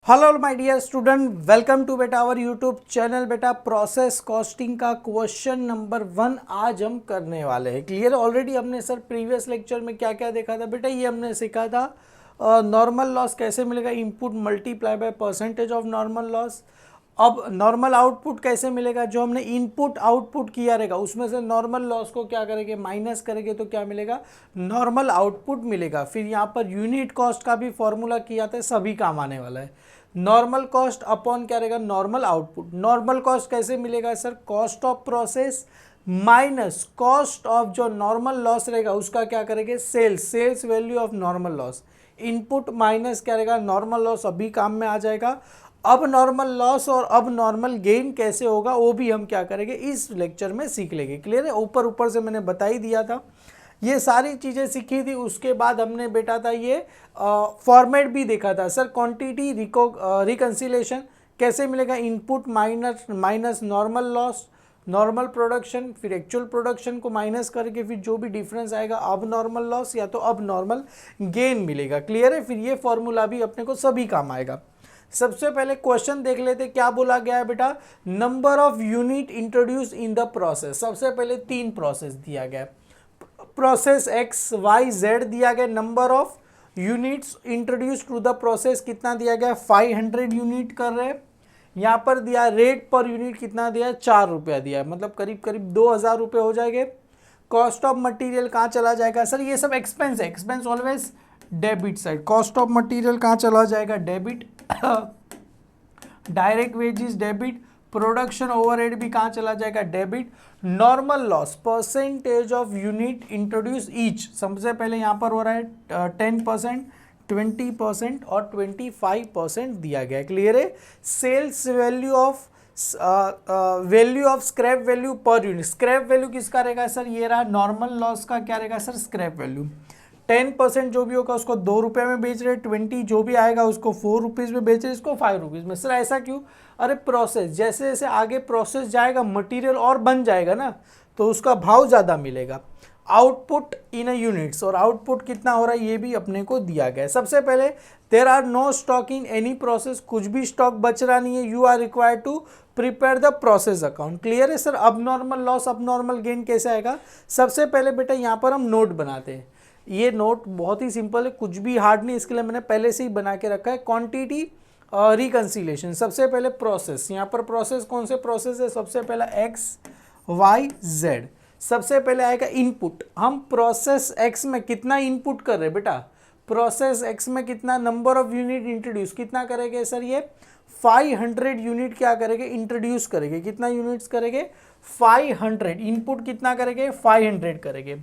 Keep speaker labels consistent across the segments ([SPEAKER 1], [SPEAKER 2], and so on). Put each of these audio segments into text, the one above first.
[SPEAKER 1] Hello my dear student, welcome to बेटा our YouTube channel. बेटा process costing का question number 1 आज हम करने वाले हैं। क्लियर? ऑलरेडी हमने सर प्रीवियस लेक्चर में क्या क्या देखा था बेटा, ये हमने सीखा था नॉर्मल लॉस कैसे मिलेगा, input multiply by percentage of normal loss. अब नॉर्मल आउटपुट कैसे मिलेगा, जो हमने इनपुट आउटपुट किया रहेगा उसमें से नॉर्मल लॉस को क्या करेंगे, माइनस करेंगे तो क्या मिलेगा, नॉर्मल आउटपुट मिलेगा। फिर यहाँ पर यूनिट कॉस्ट का भी फॉर्मूला किया था, सभी काम आने वाला है। नॉर्मल कॉस्ट अपॉन क्या रहेगा, नॉर्मल आउटपुट। नॉर्मल कॉस्ट कैसे मिलेगा sir, cost of process minus cost of जो नॉर्मल लॉस रहेगा उसका क्या करेंगे, sales value of normal loss. Input minus क्या रहेगा, नॉर्मल लॉस, अभी काम में आ जाएगा। अब नॉर्मल लॉस और अब नॉर्मल गेन कैसे होगा वो भी हम क्या करेंगे इस लेक्चर में सीख लेंगे। क्लियर है? ऊपर से मैंने बता ही दिया था, ये सारी चीज़ें सीखी थी। उसके बाद हमने बेटा था ये फॉर्मेट भी देखा था सर, क्वांटिटी रिकंसिलेशन कैसे मिलेगा, input minus normal loss, normal production, फिर एक्चुअल प्रोडक्शन को माइनस करके फिर जो भी डिफरेंस आएगा अब नॉर्मल लॉस या तो अब नॉर्मल गेन मिलेगा। क्लियर है? फिर ये फॉर्मूला भी अपने को सभी काम आएगा। सबसे पहले क्वेश्चन देख लेते, क्या बोला गया है बेटा, number of unit introduce in the process. सबसे पहले 3 प्रोसेस दिया गया है, प्रोसेस एक्स वाई जेड दिया गया। Number of units introduce to the process कितना दिया गया, 500 यूनिट कर रहे हैं। यहाँ पर दिया रेट पर यूनिट कितना दिया है, 4 रुपया दिया है, मतलब करीब करीब 2000 रुपये हो जाएंगे। कॉस्ट ऑफ मटेरियल कहाँ चला जाएगा सर, ये सब एक्सपेंस है, expense always debit side. Cost of material कहाँ चला जाएगा, debit. Direct wages debit, production overhead भी कहाँ चला जाएगा, debit. Normal loss percentage of unit introduce each, सबसे पहले यहाँ पर हो रहा है 10%, 20% और 25% दिया गया है। क्लियर है? Sales value of scrap value per unit. Scrap value किसका रहेगा सर, ये रहा नॉर्मल लॉस का क्या रहेगा सर, स्क्रैप वैल्यू। 10% जो भी होगा उसको 2 रुपये में बेच रहे, 20 जो भी आएगा उसको 4 रुपीज़ में बेच रहे, इसको 5 रुपीज़ में। सर ऐसा क्यों? अरे प्रोसेस जैसे जैसे आगे प्रोसेस जाएगा मटेरियल और बन जाएगा ना, तो उसका भाव ज़्यादा मिलेगा। आउटपुट इन अ यूनिट्स, और आउटपुट कितना हो रहा है ये भी अपने को दिया गया है। सबसे पहले there are no stock in any process, कुछ भी स्टॉक बच रहा नहीं है। You are required to prepare the process account. Clear है sir? Abnormal loss abnormal gain कैसे आएगा, सबसे पहले बेटा यहाँ पर हम नोट बनाते हैं। ये नोट बहुत ही सिंपल है, कुछ भी हार्ड नहीं, इसके लिए मैंने पहले से ही बना के रखा है। क्वांटिटी रिकंसिलेशन, सबसे पहले प्रोसेस, यहाँ पर प्रोसेस कौन से प्रोसेस है, सबसे पहला एक्स वाई जेड। सबसे पहले आएगा इनपुट, हम प्रोसेस एक्स में कितना इनपुट कर रहे हैं बेटा, प्रोसेस एक्स में कितना नंबर ऑफ यूनिट इंट्रोड्यूस कितना करेंगे सर, ये 500 यूनिट क्या करेंगे, इंट्रोड्यूस करेंगे। कितना यूनिट्स करेंगे, 500। इनपुट कितना करेंगे, 500 करेंगे,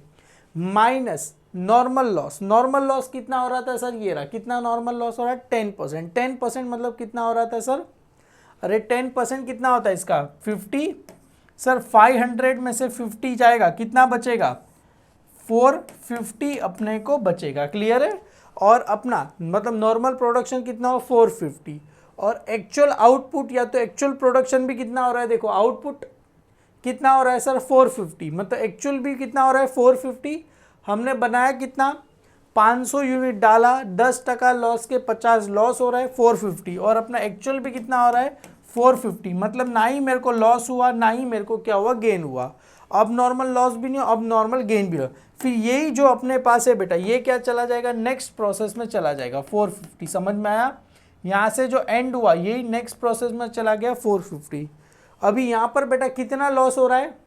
[SPEAKER 1] minus normal loss. Normal loss कितना हो रहा था सर, ये रहा, कितना नॉर्मल लॉस हो रहा है, 10%। 10% मतलब कितना हो रहा था सर, अरे 10% कितना होता है इसका, 50। सर 500 में से 50 जाएगा, कितना बचेगा, 450 अपने को बचेगा। क्लियर है? और अपना मतलब नॉर्मल प्रोडक्शन कितना हो, 450, और एक्चुअल आउटपुट या तो एक्चुअल प्रोडक्शन भी कितना हो रहा है, देखो आउटपुट कितना हो रहा है सर, 450, मतलब एक्चुअल भी कितना हो रहा है, 450। हमने बनाया कितना, 500 यूनिट डाला, 10% लॉस के 50 लॉस हो रहा है, 450, और अपना एक्चुअल भी कितना हो रहा है, 450। मतलब ना ही मेरे को लॉस हुआ ना ही मेरे को क्या हुआ, गेन हुआ। अब नॉर्मल लॉस भी नहीं, अब नॉर्मल गेन भी हो। फिर यही जो अपने पास है बेटा, ये क्या चला जाएगा, नेक्स्ट प्रोसेस में चला जाएगा 450। समझ में आया? यहाँ से जो एंड हुआ यही नेक्स्ट प्रोसेस में चला गया 450। अभी यहाँ पर बेटा कितना लॉस हो रहा है,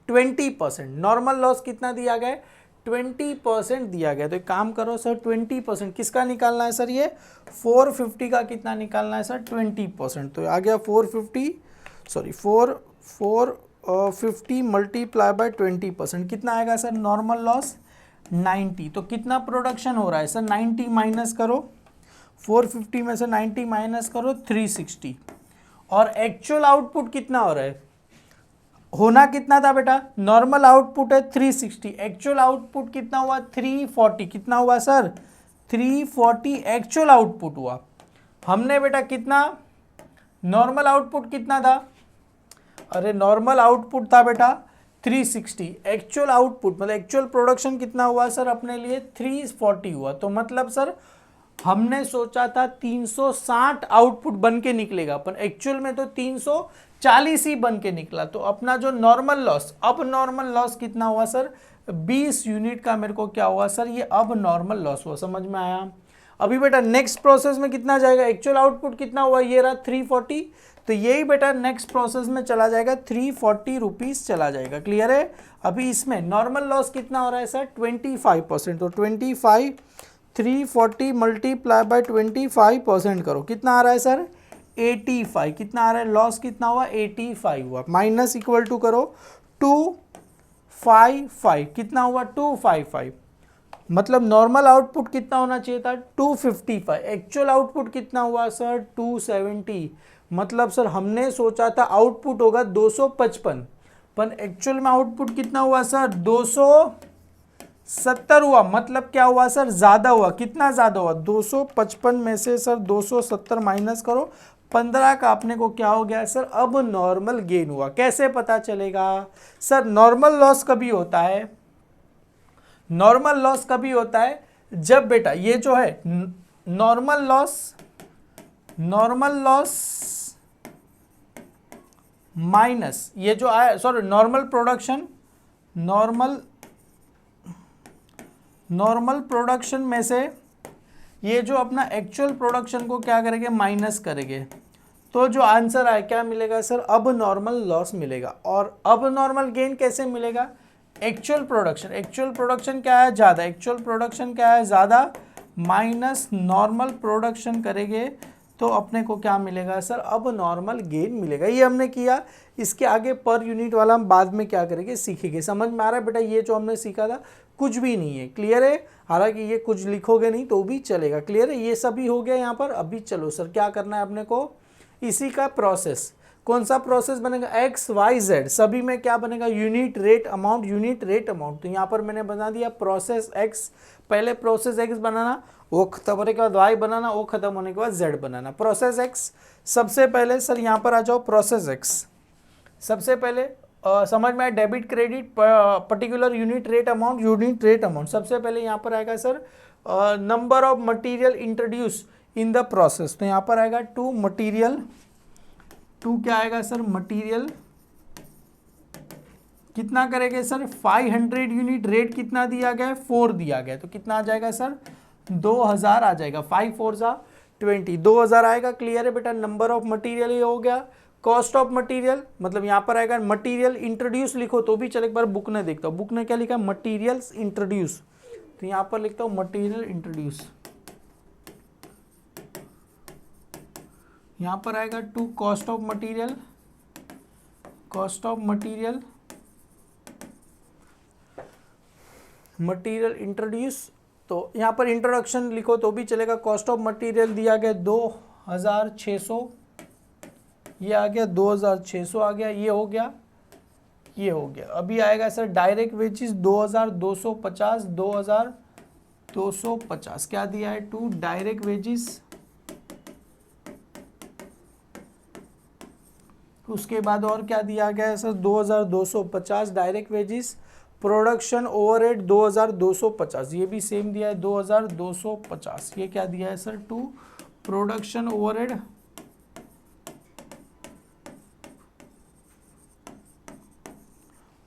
[SPEAKER 1] 20%। नॉर्मल लॉस कितना दिया गया है, 20% दिया गया। तो एक काम करो सर, 20% किसका निकालना है सर, ये 450 का कितना निकालना है सर, 20%। तो आ गया 450 मल्टीप्लाई बाय 20%, कितना आएगा सर, नॉर्मल लॉस 90। तो कितना प्रोडक्शन हो रहा है सर, 90 माइनस करो, 450 में से 90 माइनस करो, 360। और एक्चुअल आउटपुट कितना हो रहा है, होना कितना था बेटा, नॉर्मल आउटपुट है 360, एक्चुअल आउटपुट कितना हुआ, 340। कितना हुआ सर, 340 एक्चुअल आउटपुट हुआ। हमने बेटा कितना, नॉर्मल आउटपुट कितना था, अरे नॉर्मल आउटपुट था बेटा 360, एक्चुअल आउटपुट मतलब एक्चुअल प्रोडक्शन कितना हुआ सर अपने लिए, 340 हुआ। तो मतलब सर हमने सोचा था 360 आउटपुट बन के निकलेगा, पर एक्चुअल में तो 340 ही बन के निकला। तो अपना जो normal loss, abnormal loss कितना हुआ सर, 20 यूनिट का मेरे को क्या हुआ सर, ये अब नॉर्मल लॉस हुआ। समझ में आया? अभी बेटा नेक्स्ट प्रोसेस में कितना जाएगा, एक्चुअल आउटपुट कितना हुआ, ये रहा 340, तो यही बेटा नेक्स्ट प्रोसेस में चला जाएगा 340 रुपीज चला जाएगा। क्लियर है? अभी इसमें नॉर्मल लॉस कितना हो रहा है सर, 25%। तो 25 340 मल्टीप्लाई बाय 25% करो, कितना आ रहा है सर, 85। कितना आ रहा है, लॉस कितना हुआ, 85 हुआ। माइनस इक्वल टू करो 255, कितना हुआ, 255। मतलब नॉर्मल आउटपुट कितना होना चाहिए था, 255। एक्चुअल आउटपुट कितना हुआ सर, 270। मतलब सर हमने सोचा था आउटपुट होगा 255, पर एक्चुअल में आउटपुट कितना हुआ सर, 270 हुआ। मतलब क्या हुआ सर, ज्यादा हुआ। कितना ज्यादा हुआ, 255 में से सर 270 माइनस करो, 15 का अपने को क्या हो गया सर, अब नॉर्मल गेन हुआ। कैसे पता चलेगा सर, नॉर्मल लॉस कभी होता है, नॉर्मल लॉस कभी होता है जब बेटा ये जो है नॉर्मल लॉस माइनस ये जो आया, सॉरी नॉर्मल प्रोडक्शन में से ये जो अपना एक्चुअल प्रोडक्शन को क्या करेंगे, माइनस करेंगे, तो जो आंसर आए क्या मिलेगा सर, अब नॉर्मल लॉस मिलेगा। और अब नॉर्मल गेन कैसे मिलेगा, एक्चुअल प्रोडक्शन क्या है, ज़्यादा, एक्चुअल प्रोडक्शन क्या है, ज़्यादा, माइनस नॉर्मल प्रोडक्शन करेंगे तो अपने को क्या मिलेगा सर, अब नॉर्मल गेन मिलेगा। ये हमने किया। इसके आगे पर यूनिट वाला हम बाद में क्या करेंगे, सीखेंगे। समझ में आ रहा है बेटा, ये जो हमने सीखा था कुछ भी नहीं है। क्लियर है? हालांकि ये कुछ लिखोगे नहीं तो भी चलेगा। क्लियर है? ये सभी हो गया यहाँ पर। अभी चलो सर क्या करना है अपने को, इसी का प्रोसेस। कौन सा प्रोसेस बनेगा, एक्स वाई जेड सभी में क्या बनेगा, यूनिट रेट अमाउंट। तो यहाँ पर मैंने बना दिया प्रोसेस एक्स, पहले प्रोसेस एक्स बनाना, वो खत्म होने के बाद वाई बनाना, वो खत्म होने के बाद जेड बनाना। प्रोसेस एक्स सबसे पहले सर यहाँ पर आ जाओ, प्रोसेस एक्स सबसे पहले समझ में आया, debit credit particular unit rate amount. सबसे पहले यहाँ पर आएगा sir number of material introduce in the process. तो यहाँ पर आएगा टू मटेरियल, टू क्या आएगा सर, मटेरियल कितना करेंगे सर, 500 यूनिट, रेट कितना दिया गया है, 4 दिया गया है, तो कितना आ जाएगा सर, 2000 आ जाएगा। 5 4 जा 20, 2000 आएगा। क्लियर है बेटा? नंबर ऑफ मटेरियल ये हो गया। कॉस्ट ऑफ मटेरियल मतलब यहाँ पर आएगा मटेरियल इंट्रोड्यूस, लिखो तो भी चले, एक बार बुक ने देखता हूँ, बुक ने क्या लिखा है, मटेरियल्स इंट्रोड्यूस, तो यहाँ पर लिखता हूँ मटेरियल इंट्रोड्यूस। यहाँ पर आएगा to cost of material introduce, तो यहाँ पर इंट्रोडक्शन लिखो तो भी चलेगा। कॉस्ट ऑफ मटेरियल दिया गया 2600, ये आ गया 2600 आ गया, ये हो गया। अभी आएगा सर डायरेक्ट वेजेस 2250 क्या दिया है, टू डायरेक्ट वेजेस। उसके बाद और क्या दिया गया है sir, 2250 direct wages. Production overhead 2250, ये भी सेम दिया है 2250। ये क्या दिया है सर, टू प्रोडक्शन ओवरहेड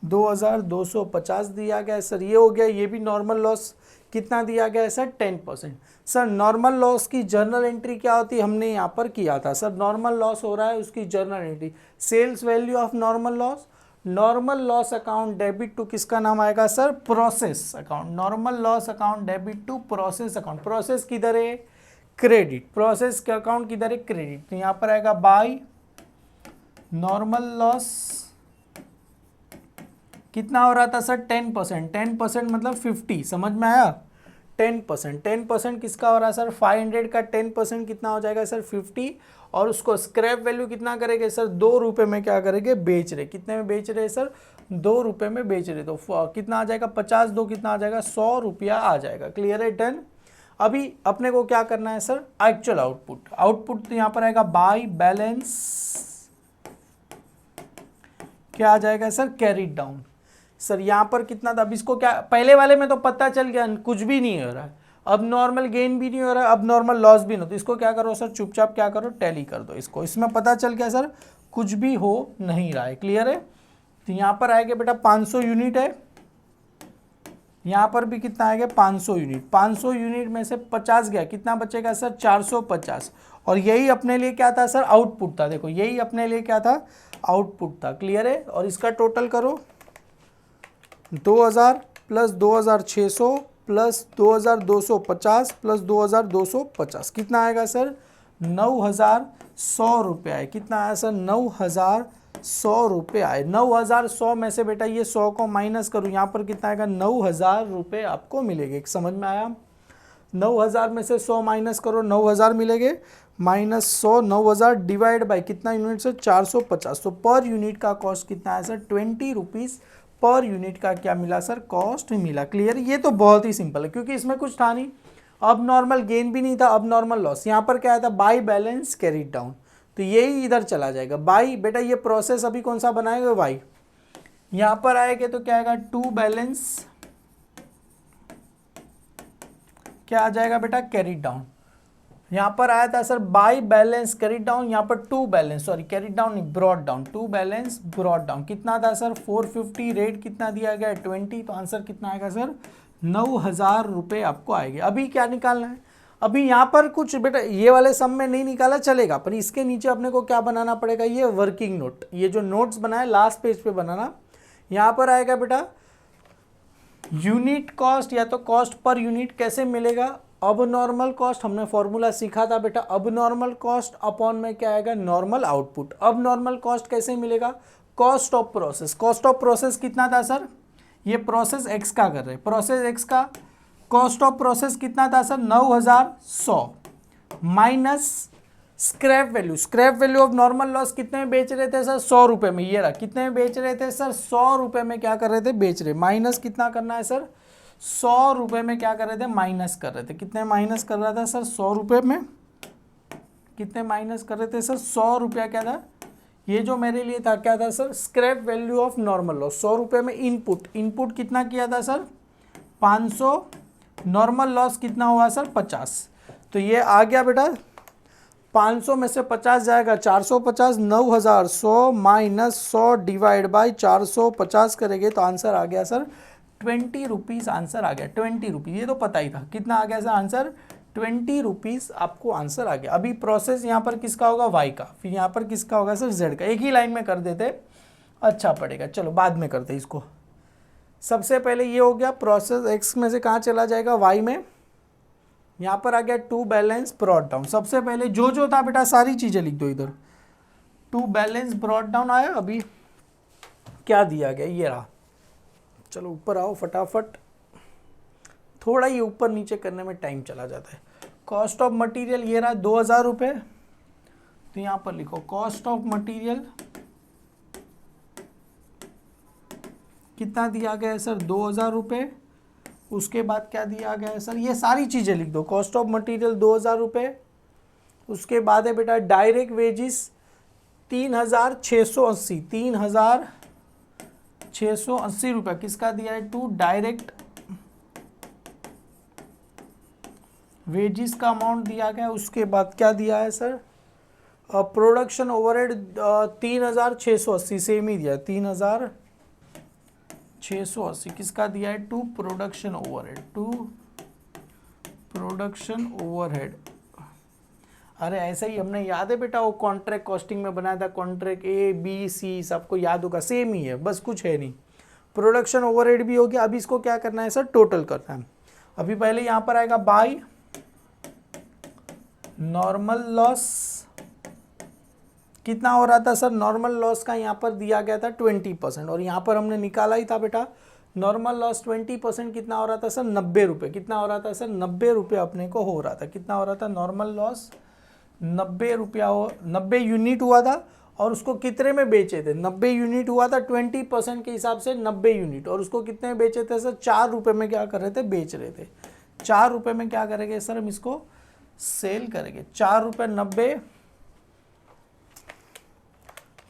[SPEAKER 1] 2250 दिया गया है सर। ये हो गया। ये भी नॉर्मल लॉस कितना दिया गया है सर, 10%। सर नॉर्मल लॉस की जर्नल एंट्री क्या होती है, हमने यहाँ पर किया था सर। नॉर्मल लॉस हो रहा है, उसकी journal entry, sales value of normal loss account debit to किसका नाम आएगा sir, process account. Normal loss account debit to process account. Process किधर है, क्रेडिट। प्रोसेस का अकाउंट किधर है, क्रेडिट। तो यहाँ पर आएगा बाय नॉर्मल लॉस कितना हो रहा था सर, 10%। 10% मतलब 50, समझ में आया। 10% किसका हो रहा है सर, 500 का 10% कितना हो जाएगा सर, 50। और उसको स्क्रैप वैल्यू कितना करेंगे सर, 2 रुपये में क्या करेंगे, बेच रहे। कितने में बेच रहे सर, 2 रुपये में बेच रहे। तो कितना आ जाएगा, 50 2 कितना आ जाएगा, 100 रुपया आ जाएगा। क्लियर है, डन। अभी अपने को क्या करना है सर, एक्चुअल आउटपुट तो यहाँ पर आएगा बाय बैलेंस क्या आ जाएगा सर, कैरीड डाउन। सर यहाँ पर कितना था, अब इसको क्या, पहले वाले में तो पता चल गया कुछ भी नहीं हो रहा है, अब नॉर्मल गेन भी नहीं हो रहा है, अब नॉर्मल लॉस भी नहीं हो, तो इसको क्या करो सर, चुपचाप क्या करो, टैली कर दो इसको। इसमें पता चल गया सर कुछ भी हो नहीं रहा है। क्लियर है? तो यहाँ पर आएगा बेटा 500 यूनिट है, यहाँ पर भी कितना आएगा 500 यूनिट। 500 यूनिट में से 50 गया, कितना बचेगा सर 450। और यही अपने लिए क्या था सर, आउटपुट था। देखो यही अपने लिए क्या था, आउटपुट था। क्लियर है? और इसका टोटल करो 2000 प्लस 2600 प्लस 2250 प्लस 2250 कितना आएगा सर, 9100 रुपये आए। कितना आया सर, 9100 रुपये आए। 9100 में से बेटा ये 100 को माइनस करूँ, यहाँ पर कितना आएगा, 9000 रुपये आपको मिलेंगे। समझ में आया? 9000 में से 100 माइनस करो, 9000 मिलेंगे, माइनस 100, 9000 डिवाइड बाई कितना यूनिट से, 450। तो पर यूनिट का कॉस्ट कितना है सर, 20 रुपीज़ पर यूनिट का क्या मिला सर, कॉस्ट मिला। क्लियर? ये तो बहुत ही सिंपल है, क्योंकि इसमें कुछ था नहीं, अब नॉर्मल गेन भी नहीं था, अब नॉर्मल लॉस। यहाँ पर क्या था, बाई बैलेंस कैरीड डाउन, तो यही इधर चला जाएगा। बाई बेटा ये प्रोसेस अभी कौन सा बनाएगा, वाई। यहाँ पर आएगा तो क्या आएगा, टू बैलेंस, क्या आ जाएगा बेटा, कैरीड डाउन। यहाँ पर आया था sir by balance carried down, यहाँ पर to balance, sorry carried down नहीं, brought down, to balance brought down. कितना था सर 450, रेट कितना दिया गया 20, तो आंसर कितना आएगा सर 9000 रुपये आपको आएंगे। अभी क्या निकालना है, अभी यहाँ पर कुछ बेटा ये वाले सम में नहीं निकाला चलेगा, पर इसके नीचे अपने को क्या बनाना पड़ेगा, ये वर्किंग नोट, ये जो नोट्स बनाए लास्ट पेज पे बनाना। यहाँ पर आएगा बेटा यूनिट कॉस्ट या तो कॉस्ट पर यूनिट कैसे मिलेगा, अब नॉर्मल कॉस्ट, हमने फॉर्मूला सीखा था बेटा, अब नॉर्मल कॉस्ट अपॉन में क्या आएगा, नॉर्मल आउटपुट। अब नॉर्मल कॉस्ट कैसे मिलेगा, cost of process. Cost of process कितना था सर, ये प्रोसेस एक्स का कर रहे हैं, प्रोसेस एक्स का कॉस्ट ऑफ प्रोसेस कितना था sir 9100 minus scrap value. Scrap value of normal loss कितने में बेच रहे थे सर, 100 रुपये में। ये रहा, कितने में बेच रहे थे सर, 100 रुपये में क्या कर रहे थे, बेच रहे। माइनस कितना करना है सर, 100 रुपये में क्या कर रहे थे, माइनस कर रहे थे। कितने माइनस कर रहा था सर, 100 रुपये में कितने माइनस कर रहे थे सर, 100 रुपया क्या था, ये जो मेरे लिए था क्या था sir, scrap value of normal loss. 100 रुपये में इनपुट, इनपुट कितना किया था सर 500, नॉर्मल लॉस कितना हुआ सर 50। तो ये आ गया बेटा 500 में से 50 जाएगा 450, 9100 माइनस 100 डिवाइड बाई 450 करेंगे तो आंसर आ गया सर 20 रुपीज़। आंसर आ गया 20 रुपीज़, ये तो पता ही था। कितना आ गया सर आंसर, 20 रुपीज़ आपको आंसर आ गया। अभी प्रोसेस यहाँ पर किसका होगा, वाई का, फिर यहाँ पर किसका होगा सर, जेड का। एक ही लाइन में कर देते अच्छा पड़ेगा, चलो बाद में करते इसको। सबसे पहले ये हो गया प्रोसेस एक्स में से कहाँ चला जाएगा, वाई में। यहाँ पर आ गया टू बैलेंस ब्रॉड डाउन। सबसे पहले जो था बेटा सारी चीज़ें लिख दो इधर। टू बैलेंस ब्रॉड डाउन आया, अभी क्या दिया गया, ये रहा। चलो ऊपर आओ फटाफट, थोड़ा ये ऊपर नीचे करने में टाइम चला जाता है। कॉस्ट ऑफ मटेरियल ये रहा 2000 रुपये, तो यहाँ पर लिखो कॉस्ट ऑफ मटेरियल कितना दिया गया है सर 2000 रुपये। उसके बाद क्या दिया गया है सर, ये सारी चीज़ें लिख दो। कॉस्ट ऑफ मटेरियल 2000 रुपये, उसके बाद है बेटा डायरेक्ट वेजिस 3680, 3680 रुपये किसका दिया है, टू डायरेक्ट वेजिस का अमाउंट दिया गया। उसके बाद क्या दिया है सर, प्रोडक्शन ओवरहेड 3680, सेम ही दिया 3680 किसका दिया है, to production overhead, to production overhead. अरे ऐसा ही हमने याद है बेटा, वो कॉन्ट्रैक्ट कॉस्टिंग में बनाया था, कॉन्ट्रैक्ट ए बी सी सबको याद होगा, सेम ही है, बस कुछ है नहीं। प्रोडक्शन ओवरहेड भी हो गया। अभी इसको क्या करना है सर, टोटल करना है। अभी पहले यहाँ पर आएगा बाय नॉर्मल लॉस, कितना हो रहा था सर, नॉर्मल लॉस का यहाँ पर दिया गया था 20%, और यहाँ पर हमने निकाला ही था बेटा नॉर्मल लॉस 20% कितना हो रहा था सर 90 रुपये। कितना हो रहा था सर 90 रुपये अपने को हो रहा था। कितना हो रहा था, नॉर्मल लॉस 90 रुपया, 90 यूनिट हुआ था, और उसको कितने में बेचे थे, 90 यूनिट हुआ था 20% के हिसाब से 90 यूनिट, और उसको कितने में बेचे थे सर 4 रुपये में क्या कर रहे थे, बेच रहे थे। 4 रुपये में क्या करेंगे सर, हम इसको सेल करेंगे। 4 रुपये 90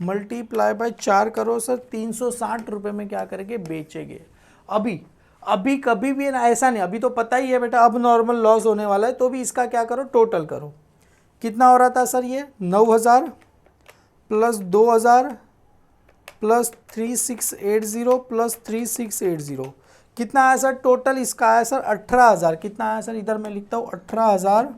[SPEAKER 1] मल्टीप्लाई बाय 4 करो सर, 360 रुपये में क्या करेंगे, बेचेंगे। अभी अभी कभी भी ना ऐसा नहीं, अभी तो पता ही है बेटा अब नॉर्मल लॉस होने वाला है, तो भी इसका क्या करो, टोटल करो। कितना हो रहा था सर ये 9000 प्लस 2000 प्लस 3680 प्लस 3680, कितना आया सर टोटल इसका आया सर 18000। कितना आया सर, इधर मैं लिखता हूँ 18000,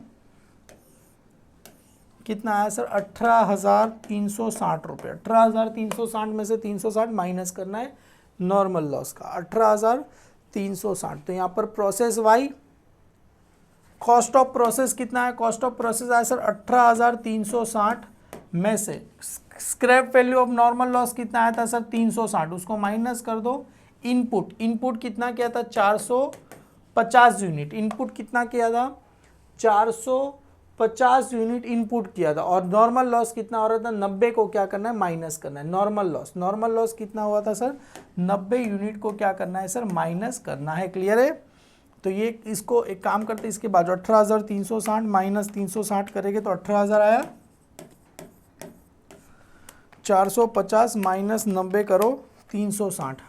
[SPEAKER 1] कितना आया सर 18360 रुपये। 18360 में से 360 माइनस करना है नॉर्मल लॉस का, 18360। तो यहाँ पर process Y, cost of process कितना है, कॉस्ट ऑफ प्रोसेस आया सर 18360 में से scrap value of normal loss कितना आया था सर 360, उसको माइनस कर दो। इनपुट, इनपुट कितना किया था 450 यूनिट, इनपुट कितना किया था 450 यूनिट इनपुट किया था। और नॉर्मल लॉस कितना हो रहा था 90 को क्या करना है माइनस करना है। नॉर्मल लॉस, नॉर्मल लॉस कितना हुआ था सर 90 यूनिट को क्या करना है सर माइनस करना है। क्लियर है। तो ये इसको एक काम करते हैं, इसके बाद 18360 माइनस 360 करेंगे तो 18000 आया, 450 माइनस 90 करो 360,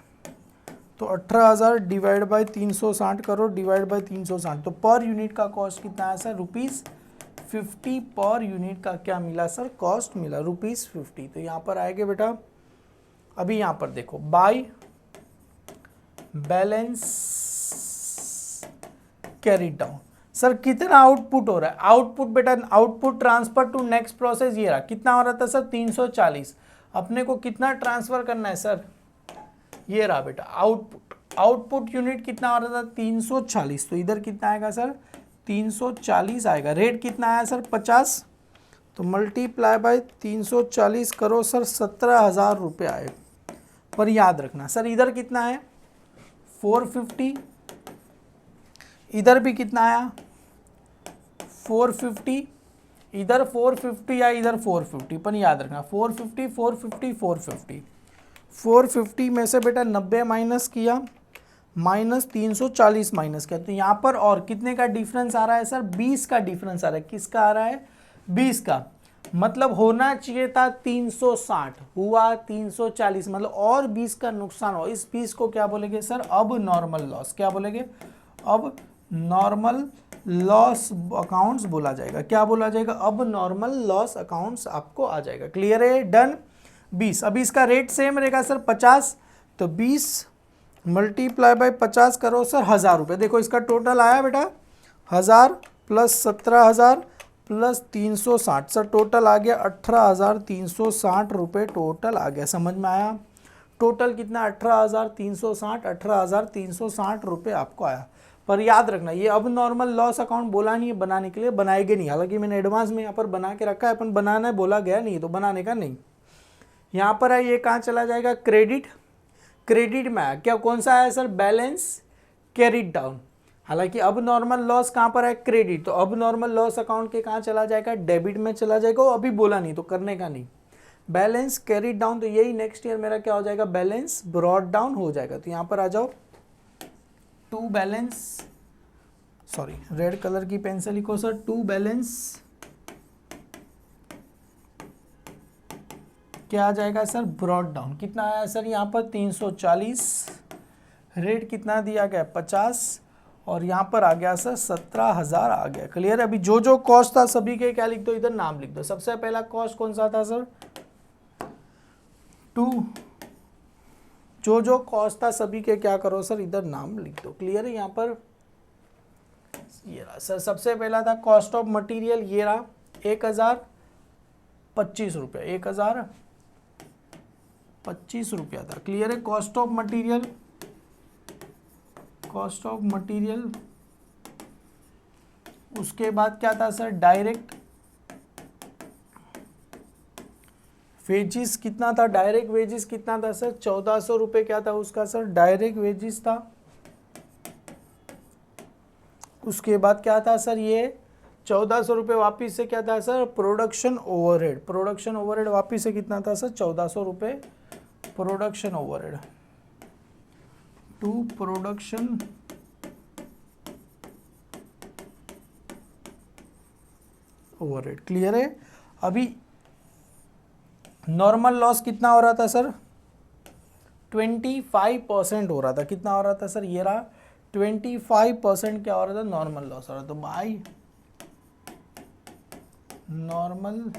[SPEAKER 1] तो 18000 डिवाइड बाई 360 करो, डिवाइड बाई 360, तो पर यूनिट का कॉस्ट कितना है सर ₹50 पर यूनिट का क्या मिला सर कॉस्ट मिला ₹50। तो यहाँ पर आएगा बेटा, अभी यहाँ पर देखो by balance carry down, sir कितना आउटपुट हो रहा है, आउटपुट बेटा output transfer to next process ये रहा, कितना हो रहा था सर 340, अपने को कितना ट्रांसफर करना है सर, ये रहा बेटा आउटपुट, आउटपुट यूनिट कितना आ रहा था 340, तो इधर कितना आएगा सर 340 आएगा। रेट कितना आया सर 50, तो मल्टीप्लाई बाय 340 करो सर 17,000 रुपये आए। पर याद रखना सर इधर कितना है 450, इधर भी कितना आया 450, इधर 450 या इधर 450, पर याद रखना 450 450 450 450 में से बेटा 90 माइनस किया, माइनस 340 माइनस किया, तो यहाँ पर और कितने का डिफरेंस आ रहा है सर 20 का डिफरेंस आ रहा है। किसका आ रहा है 20 का, मतलब होना चाहिए था 360, हुआ 340, मतलब और 20 का नुकसान हो। इस 20 को क्या बोलेंगे सर अब नॉर्मल लॉस, क्या बोलेंगे अब नॉर्मल लॉस अकाउंट्स बोला जाएगा। क्या बोला जाएगा अब नॉर्मल लॉस अकाउंट्स आपको आ जाएगा। क्लियर है, डन। 20, अभी इसका रेट सेम रहेगा सर 50, तो 20 मल्टीप्लाई बाय 50 करो सर 1000 रुपये। देखो इसका टोटल आया बेटा 1000 प्लस 17,000 प्लस 360, सर टोटल आ गया 18,360 रुपये टोटल आ गया। समझ में आया, टोटल कितना 18,360 रुपये आपको आया। पर याद रखना ये अब नॉर्मल लॉस अकाउंट बोला नहीं है, बनाने के लिए बनाएंगे नहीं, हालांकि मैंने एडवांस में यहाँ पर बना के रखा है, अपन बनाना है बोला गया नहीं, तो बनाने का नहीं। यहाँ पर है ये कहाँ चला जाएगा क्रेडिट, क्रेडिट में आया क्या, कौन सा आया सर बैलेंस कैरीड डाउन। हालांकि अब नॉर्मल लॉस कहाँ पर है क्रेडिट, तो अब नॉर्मल लॉस अकाउंट के कहाँ चला जाएगा डेबिट में चला जाएगा, अभी बोला नहीं तो करने का नहीं। बैलेंस कैरीड डाउन, तो यही नेक्स्ट ईयर मेरा क्या हो जाएगा बैलेंस ब्रॉड डाउन हो जाएगा। तो यहाँ पर आ जाओ to balance, sorry red colour की पेन से लिखो सर, टू बैलेंस क्या आ जाएगा सर ब्रॉड डाउन। कितना आया सर यहाँ पर 340, रेट कितना दिया गया 50, और यहाँ पर आ गया सर 17,000 आ गया। क्लियर है। अभी जो जो कॉस्ट था सभी के क्या लिख दो, इधर नाम लिख दो। सबसे पहला कॉस्ट कौन सा था सर टू, जो जो कॉस्ट था सभी के क्या करो सर इधर नाम लिख दो। क्लियर है। यहाँ पर ये रहा सर, सबसे पहला था कॉस्ट ऑफ मटेरियल, ये रहा 1025 रुपये, 1025 रुपया था। क्लियर है। Cost of material, cost of material, उसके बाद क्या था सर डायरेक्ट वेजिस, कितना था डायरेक्ट वेजिस कितना था सर 1400 रुपये, क्या था उसका सर डायरेक्ट वेजिस था। उसके बाद क्या था सर ये 1400 रुपये, वापिस से क्या था sir production overhead, production overhead वापिस से कितना था सर 1400 रुपये production overhead, to production overhead. Clear है। अभी नॉर्मल लॉस कितना हो रहा था सर 25% हो रहा था। कितना हो रहा था सर ये रहा 25% क्या हो रहा था, नॉर्मल लॉस हो रहा था। तो बाई नॉर्मल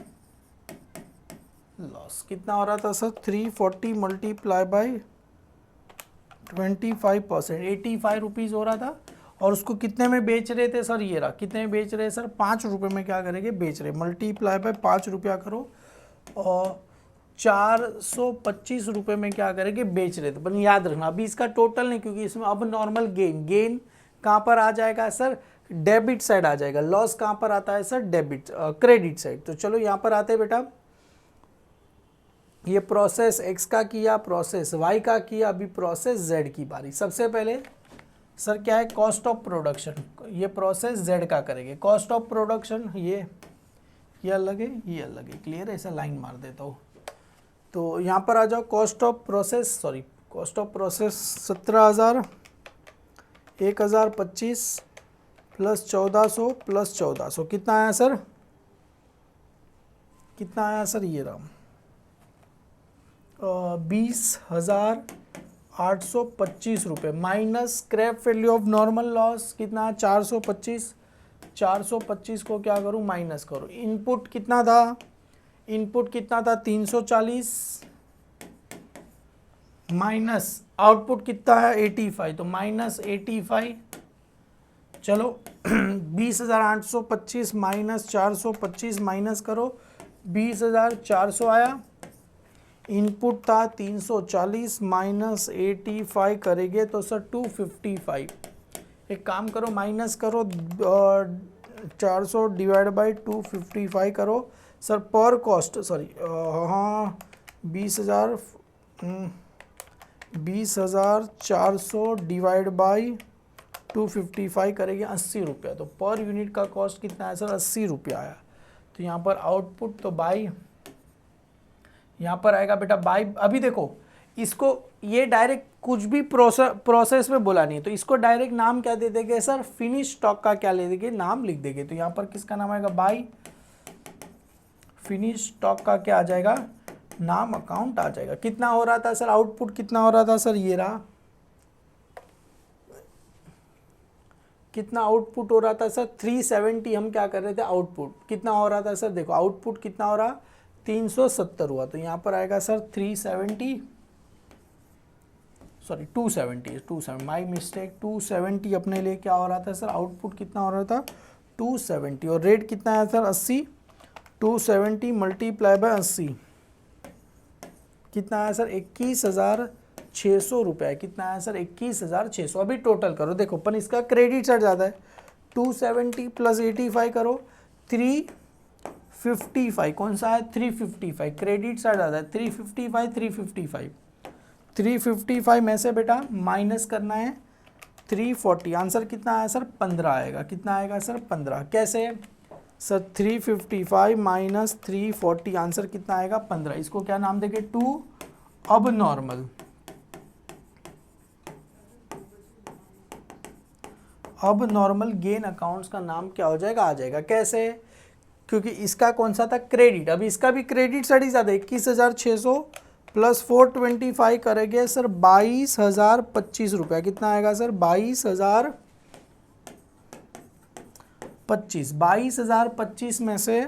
[SPEAKER 1] लॉस कितना हो रहा था सर, 340 मल्टीप्लाई बाई 25%, 85 रुपीज़ हो रहा था। और उसको कितने में बेच रहे थे सर, ये रहा, कितने में बेच रहे सर, 5 रुपये में क्या करेंगे, बेच रहे, मल्टीप्लाई बाय 5 रुपया करो और 425 रुपये में क्या करेंगे, बेच रहे थे। पर याद रखना अभी इसका टोटल नहीं, क्योंकि इसमें अब नॉर्मल गेन कहाँ पर आ जाएगा सर, डेबिट साइड आ जाएगा। लॉस कहाँ पर आता है सर, डेबिट क्रेडिट साइड। तो चलो यहाँ पर आते हैं बेटा, ये प्रोसेस एक्स का किया, प्रोसेस वाई का किया, अभी प्रोसेस जेड की बारी। सबसे पहले सर क्या है, कॉस्ट ऑफ प्रोडक्शन, ये प्रोसेस जेड का करेंगे। कॉस्ट ऑफ प्रोडक्शन ये अलग है, ये अलग है, क्लियर है, ऐसा लाइन मार देता हूँ। तो यहाँ पर आ जाओ, cost of process 17,000 1025 plus 1400 plus 1400 कितना आया सर, कितना आया सर, ये रहा 20,825 रुपये minus scrap value of normal loss कितना है, 425 को क्या करूँ, माइनस करो। इनपुट कितना था, 340 माइनस आउटपुट कितना है 85, तो माइनस 85। चलो 20,825 माइनस 425 माइनस करो, 20,400 आया। इनपुट था 340 माइनस 85 करेंगे तो सर 255। एक काम करो, माइनस करो 400 डिवाइड बाई 255 करो सर, पर कॉस्ट सॉरी हाँ 20,400 डिवाइड बाई 255 करेंगे 80 रुपया। तो पर यूनिट का कॉस्ट कितना है सर, 80 रुपया आया। तो यहाँ पर आउटपुट तो बाई, यहाँ पर आएगा बेटा बाई। अभी देखो इसको, ये डायरेक्ट कुछ भी प्रोसेस में बोला नहीं है, तो इसको डायरेक्ट नाम क्या दे देंगे सर, फिनिश स्टॉक का क्या ले देंगे, नाम लिख देंगे। तो यहाँ पर किसका नाम आएगा, बाई फिनिश स्टॉक का क्या आ जाएगा, नाम अकाउंट आ जाएगा। कितना हो रहा था सर, आउटपुट कितना हो रहा था सर, ये रहा, कितना आउटपुट हो रहा था सर 370। हम क्या कर रहे थे, आउटपुट कितना हो रहा था सर, देखो आउटपुट कितना हो रहा 370 हुआ। तो यहाँ पर आएगा सर 270 माई मिस्टेक, 270 अपने लिए क्या हो रहा था सर, आउटपुट कितना हो रहा था 270 और रेट कितना है सर 80। 270 मल्टीप्लाई बाय 80 कितना है सर 21,600 रुपये। कितना है सर 21,600। अभी टोटल करो, देखो पर इसका क्रेडिट साइड ज़्यादा है, 270 प्लस 85 करो 355, कौन सा है 355, क्रेडिट साइड ज़्यादा है 355 में से बेटा माइनस करना है 340, आंसर कितना आया सर 15 आएगा। कितना आएगा सर 15, कैसे सर 355 माइनस 340, आंसर कितना आएगा 15। इसको क्या नाम देंगे, टू अब नॉर्मल गेन अकाउंट्स का नाम क्या हो जाएगा, आ जाएगा। कैसे, क्योंकि इसका कौन सा था क्रेडिट, अभी इसका भी क्रेडिट साइड ही ज़्यादा, 21,600 प्लस 425 करेंगे सर 22,025 रुपया। कितना आएगा सर 22,025 में से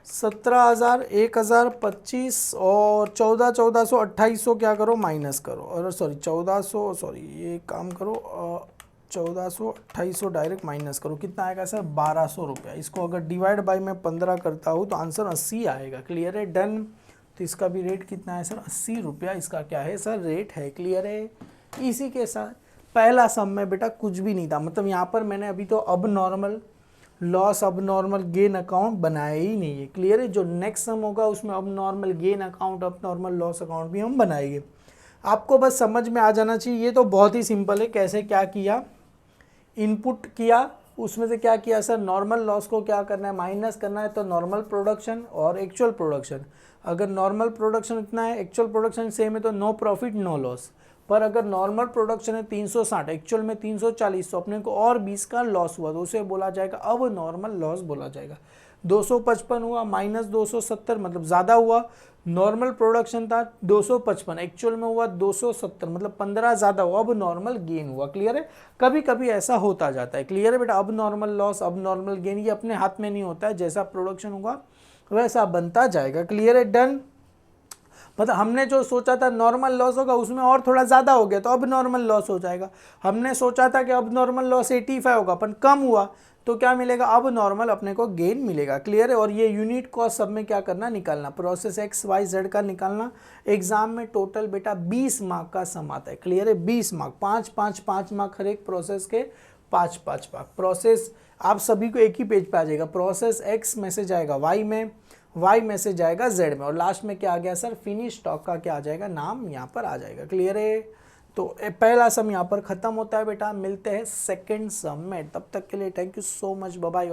[SPEAKER 1] 17,000 1,025 और 1400 2800 क्या करो, माइनस करो, और सॉरी 1400, सॉरी ये काम करो 1400 2800 डायरेक्ट माइनस करो। कितना आएगा सर 1200 रुपया। इसको अगर डिवाइड बाई मैं 15 करता हूँ तो आंसर 80 आएगा। क्लियर है, डन। तो इसका भी रेट कितना है सर 80 रुपया, इसका क्या है सर रेट है। क्लियर है। इसी के साथ पहला सम में बेटा कुछ भी नहीं था, मतलब यहाँ पर मैंने अभी तो अब normal loss abnormal gain account बनाया ही नहीं है। क्लियर है, जो नेक्स्ट सम होगा उसमें अब नॉर्मल गेन अकाउंट अब नॉर्मल लॉस अकाउंट भी हम बनाएंगे। आपको बस समझ में आ जाना चाहिए। ये तो बहुत ही सिंपल है, कैसे क्या किया, इनपुट किया, उसमें से क्या किया सर नॉर्मल लॉस को क्या करना है, माइनस करना है। तो नॉर्मल प्रोडक्शन और एक्चुअल प्रोडक्शन, अगर नॉर्मल प्रोडक्शन इतना है, एक्चुअल प्रोडक्शन सेम है, तो नो प्रॉफिट नो लॉस। पर अगर नॉर्मल प्रोडक्शन है 360, एक्चुअल में 340, तो अपने को और 20 का लॉस हुआ, तो उसे बोला जाएगा अब नॉर्मल लॉस बोला जाएगा। 255 हुआ माइनस 270, मतलब ज़्यादा हुआ। नॉर्मल प्रोडक्शन था 255, एक्चुअल में हुआ 270, मतलब 15 ज़्यादा हुआ, अब नॉर्मल गेन हुआ। क्लियर है? कभी कभी ऐसा होता जाता है। क्लियर है बेटा? अब normal loss, abnormal gain, ये अपने हाथ में नहीं होता है, जैसा प्रोडक्शन होगा वैसा बनता जाएगा। क्लियर है? डन। मतलब हमने जो सोचा था नॉर्मल लॉस होगा उसमें और थोड़ा ज़्यादा हो गया, तो अब नॉर्मल लॉस हो जाएगा। हमने सोचा था कि अब नॉर्मल लॉस 85 होगा, पर कम हुआ, तो क्या मिलेगा? अब नॉर्मल अपने को गेन मिलेगा। क्लियर है? और ये यूनिट कॉस्ट सब में क्या करना? निकालना, प्रोसेस एक्स वाई जेड का निकालना। एग्जाम में टोटल बेटा 20 मार्क का सम आता है। क्लियर है? 20 मार्क, 5 मार्क हर एक प्रोसेस के, 5 मार्क। प्रोसेस आप सभी को एक ही पेज पे आ जाएगा। प्रोसेस एक्स में से जाएगा वाई में, वाई में से जाएगा जेड में, और लास्ट में क्या आ गया सर? फिनिश स्टॉक का क्या आ जाएगा? नाम यहाँ पर आ जाएगा। क्लियर है? तो पहला सम यहाँ पर खत्म होता है बेटा। मिलते हैं सेकंड सम में, तब तक के लिए thank you so much, bye bye.